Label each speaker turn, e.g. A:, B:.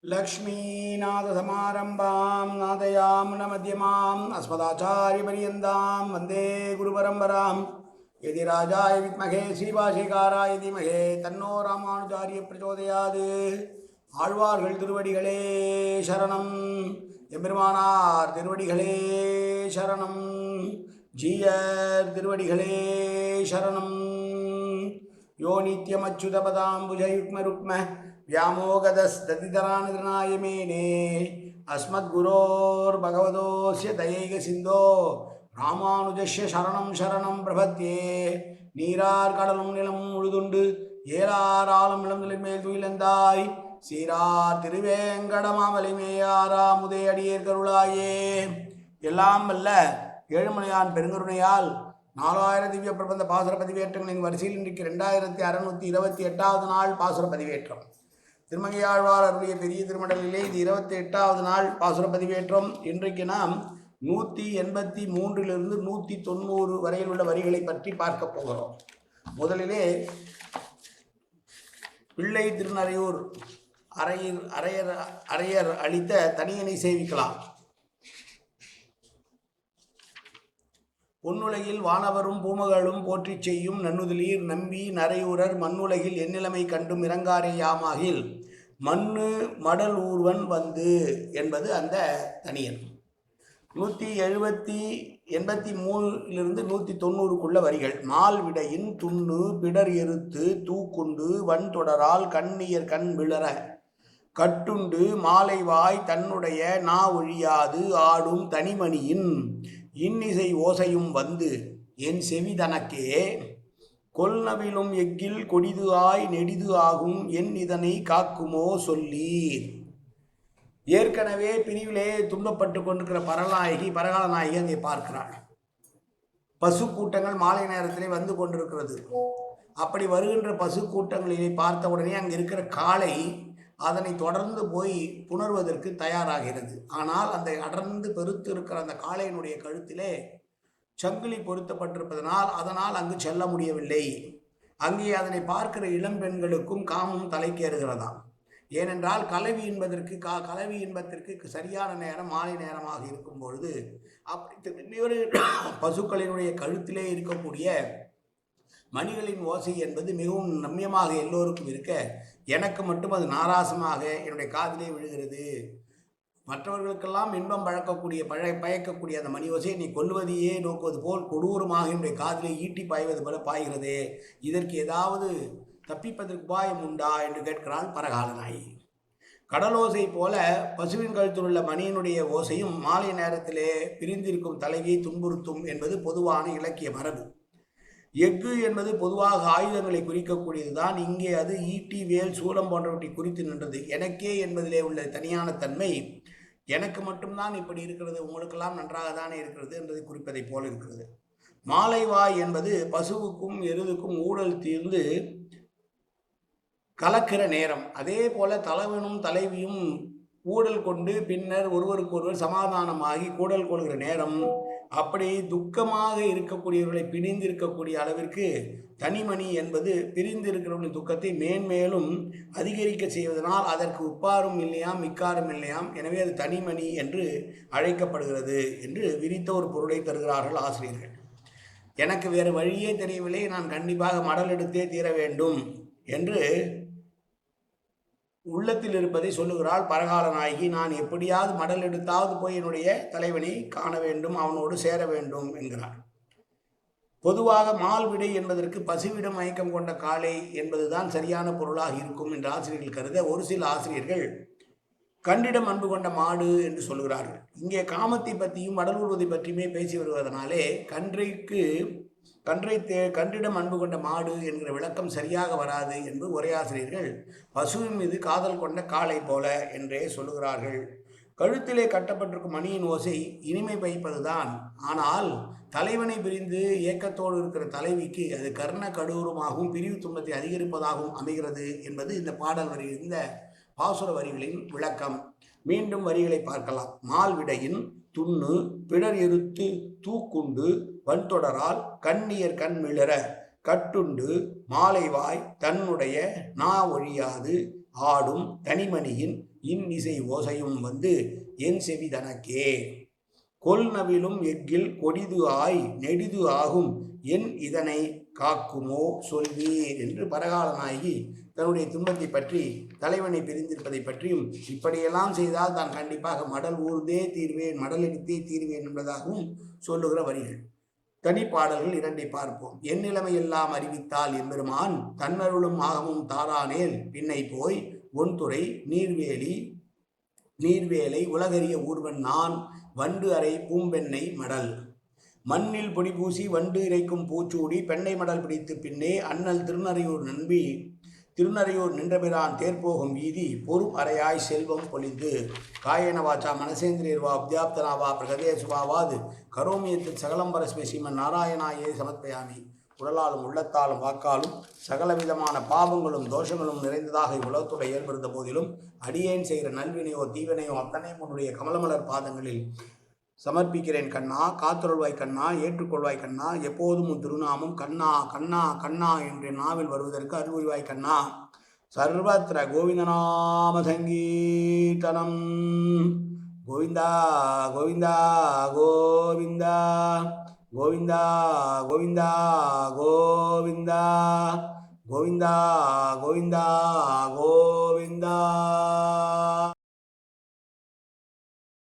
A: लक्ष्मीनाथसमारम्भां नादयामुनमध्यमाम् अस्मदाचार्यपर्यन्तां वन्दे गुरुपरम्परां यदि राजाय विद्महे श्रीभाष्यकाराय धीमहि तन्नो रामानुजार्य प्रचोदयात् ஆழ்வார்கள் திருவடிகளே சரணம் எம்பெருமானார் திருவடிகளே சரணம் ஜீயர் திருவடிகளே சரணம் யோ நித்யமச்சுதபதாம்புஜயுக்மருக்ம व्यामोगदस्तदितरानृणाय मेने अस्मद्गुरोर्भगवतोऽस्य दयैकसिन्धो रामानुजस्य शरणं शरणं प्रपद्ये நீரார் கடலும் நிலமும் முழுதுண்டு ஏலார் ஆலம் இளந்தலின் மேல் துயிலந்தாய் சீரார் திருவேங்கடமாமலிமேயாராமுதே அடியேர் கருளாயே. எல்லாம் வல்ல ஏழுமலையான் பெருங்கருணையால் 4000 திவ்ய பிரபந்த பாசுர பதிவேற்றங்களின் வரிசையில் இன்றைக்கு 2628வது நாள் பாசுர பதிவேற்றம். திருமங்கையாழ்வார் அருளிய பெரிய திருமடலிலே இது 28வது நாள் பாசுர பதிவேற்றம். இன்றைக்கு நாம் 183 190 வரையில் உள்ள வரிகளை பற்றி பார்க்க போகிறோம். முதலிலே பிள்ளை திருநறையூர் அரையர் அளித்த தனியனை சேவிக்கலாம். பொன்னுலகில் வானவரும் பூமகளும் போற்றி செய்யும் நன்னுதலீர் நம்பி நரையூரர் மண்ணுலகில் எந்நிலைமை கண்டும் இறங்காரே யாமாகில் மண்ணு மடல் ஊர்வன் வந்து என்பது அந்த தனியன். 183 190 வரிகள். மால் விடையின் துண்ணு பிடர் எருத்து தூக்குண்டு வன் தொடரால் கண்ணியர் கண் விளர கட்டுண்டு மாலைவாய் தன்னுடைய நா ஒழியாது ஆடும் தனிமணியின் இன்னிசை ஓசையும் வந்து என் செவி தனக்கே கொல்நவிலும் எக்கில் கொடிது ஆய் நெடிது ஆகும் என் இதனை காக்குமோ சொல்லீர். ஏற்கனவே பிரிவிலே துன்பப்பட்டு கொண்டிருக்கிற பரகாலநாயகி அங்கே பார்க்கிறாள். பசு கூட்டங்கள் மாலை நேரத்திலே வந்து கொண்டிருக்கிறது. அப்படி வருகின்ற பசு கூட்டங்களிலே பார்த்த உடனே அங்கே இருக்கிற காளை அதனை தொடர்ந்து போய் புணர்வதற்கு தயாராகிறது. ஆனால் அந்த அடர்ந்து பெருத்து இருக்கிற அந்த காளையினுடைய கழுத்திலே சங்கிலி பொருத்தப்பட்டிருப்பதனால் அதனால் அங்கு செல்ல முடியவில்லை. அங்கே அதனை பார்க்கிற இளம்பெண்களுக்கும் காமம் தலைக்கேறுகிறதாம். ஏனென்றால் கலவி இன்பத்திற்கு சரியான நேரம் மாலை நேரமாக இருக்கும் பொழுது அப்படி பசுக்களினுடைய கழுத்திலே இருக்கக்கூடிய மணிகளின் ஓசை என்பது மிகவும் ரம்யமாக எல்லோருக்கும் இருக்க எனக்கு மட்டும் அது நாராசமாக என்னுடைய காதிலே விழுகிறது. மற்றவர்களுக்கெல்லாம் இன்பம் பயக்கக்கூடிய அந்த மணி ஓசையை நீ கொல்வதையே நோக்குவது போல் கொடூரமாக என்னுடைய காதிலே ஈட்டி பாய்வது போல பாய்கிறதே, இதற்கு ஏதாவது தப்பிப்பதற்கு உபாயம் உண்டா என்று கேட்கிறாள் பரகாலநாயகி. கடலோசை போல பசுவின் கழுத்தில் உள்ள மணியினுடைய ஓசையும் மாலை நேரத்திலே பிரிந்திருக்கும் தலைவியை துன்புறுத்தும் என்பது பொதுவான இலக்கிய மரபு. எஃகு என்பது பொதுவாக ஆயுதங்களை குறிக்கக்கூடியதுதான். இங்கே அது ஈட்டி வேல் சூலம் போன்றவற்றை குறித்து நின்றது. எனக்கே என்பதிலே உள்ள தனியான தன்மை எனக்கு மட்டும்தான் இப்படி இருக்கிறது, உங்களுக்கெல்லாம் நன்றாக தானே இருக்கிறது என்பதை குறிப்பதை போல இருக்கிறது. மாலைவாய் என்பது பசுவுக்கும் எருதுக்கும் ஊழல் தீர்ந்து கலக்கிற நேரம். அதே போல தலைவனும் தலைவியும் ஊழல் கொண்டு பின்னர் ஒருவருக்கொருவர் சமாதானமாகி கூடல் கொள்கிற நேரம். அப்படி துக்கமாக இருக்கக்கூடியவர்களை பிரிந்திருக்கக்கூடிய அளவிற்கு தனிமணி என்பது பிரிந்திருக்கிறவர்களின் துக்கத்தை மேன்மேலும் அதிகரிக்க செய்வதனால் அதற்கு உப்பாரும் இல்லையாம் மிக்காரும் இல்லையாம், எனவே அது தனிமணி என்று அழைக்கப்படுகிறது என்று விரித்த ஒரு பொருளை தருகிறார்கள் ஆசிரியர்கள். எனக்கு வேறு வழியே தெரியவில்லை, நான் கண்டிப்பாக மடல் எடுத்தே தீர வேண்டும் என்று உள்ளத்தில் இருப்பதை சொல்லுகிறாள் பரகாலநாயகி. நான் எப்படியாவது மடல் எடுத்தாவது போய் என்னுடைய தலைவனை காண வேண்டும், அவனோடு சேர வேண்டும் என்கிறார். பொதுவாக மால்விடை என்பதற்கு பசுவிடம் மயக்கம் கொண்ட காளை என்பதுதான் சரியான பொருளாக இருக்கும் என்று ஆசிரியர்கள் கருத, ஒரு சில ஆசிரியர்கள் கன்றிடம் அன்பு கொண்ட மாடு என்று சொல்கிறார்கள். இங்கே காமத்தை பற்றியும் மடல் உருவதை பற்றியுமே பேசி வருவதனாலே கன்றிடம் அன்பு கொண்ட மாடு என்கிற விளக்கம் சரியாக வராது என்று உரையாசிரியர்கள் பசுவின் மீது காதல் கொண்ட காளை போல என்றே சொல்லுகிறார்கள். கழுத்திலே கட்டப்பட்டிருக்கும் மணியின் ஓசை இனிமை பயப்பதுதான். ஆனால் தலைவனை பிரிந்து ஏக்கத்தோடு இருக்கிற தலைவிக்கு அது கர்ண கடூரமாகவும் பிரிவு துன்பத்தை அதிகரிப்பதாகவும் அமைகிறது என்பது இந்த பாசுர வரிகளின் விளக்கம். மீண்டும் வரிகளை பார்க்கலாம். மால்விடையின் துண்ணு பிடர் எருத்து தூக்குண்டு வன்தொடரால் கண்ணியர் கண் மிளர கட்டுண்டு மாலைவாய் தன்னுடைய நா ஒழியாது ஆடும் தனிமணியின் இன்னிசை ஓசையும் வந்து என் செவி தனக்கே. கொல் நவிலும் எஃகில் கொடிது ஆய் நெடிது ஆகும் என் இதனை காக்குமோ சொல்வீர் என்று பரகால நாயகி தன்னுடைய துன்பத்தை பற்றி, தலைவனை பிரிந்திருப்பதை பற்றியும், இப்படியெல்லாம் செய்தால் தான் கண்டிப்பாக மடல் ஊர்ந்தே தீர்வேன், மடல் எடுத்தே தீர்வேன் என்பதாகவும் சொல்லுகிற வரிகள். தனிப்பாடல்கள் இரண்டை பார்ப்போம். என் நிலைமையெல்லாம் அறிவித்தால் எம்பெருமான் தன்னருளும் ஆகமும் தாரானேல் பின்னை போய் ஒன்துறை நீர்வேலை உலகறிய ஊர்வன் நான் வண்டு அறை பூம்பெண்ணை மடல் மண்ணில் பொடி பூசி வண்டு இறைக்கும் பூச்சூடி பெண்ணை மடல் பிடித்து பின்னே அண்ணல் திருநறையூர் நின்றபிரான் தேர்போகும் வீதி பொறும் அறையாய் செல்வம் பொழிந்து காயன வாச்சா மனசேந்திரியர்வா அப்தியாப்தனாவா பிரகதேசுவாவாது கரோமியத்தில் சகலம்பரஸ்மி ஸ்ரீமன் நாராயணாயே சமர்ப்பயாமி. உடலாலும் உள்ளத்தாலும் வாக்காலும் சகலவிதமான பாவங்களும் தோஷங்களும் நிறைந்ததாக இவ்வுலகத்துடைய ஏற்படுத்த போதிலும் அடியேன் செய்கிற நல்வினையோ தீவினையோ அத்தனையும் உன்னுடைய கமலமலர் பாதங்களில் சமர்ப்பிக்கிறேன் கண்ணா. காத்தருள்வாய் கண்ணா, ஏற்றுக்கொள்வாய் கண்ணா. எப்போதும் உன் திருநாமம் கண்ணா கண்ணா கண்ணா என்ற நாவில் வருவதற்கு அருள்வாய் கண்ணா. சர்வத்திர கோவிந்தநாம சங்கீர்த்தனம். கோவிந்தா கோவிந்தா கோவிந்தா கோவிந்தா கோவிந்தா கோவிந்தா கோவிந்தா கோவிந்தா கோவிந்தா.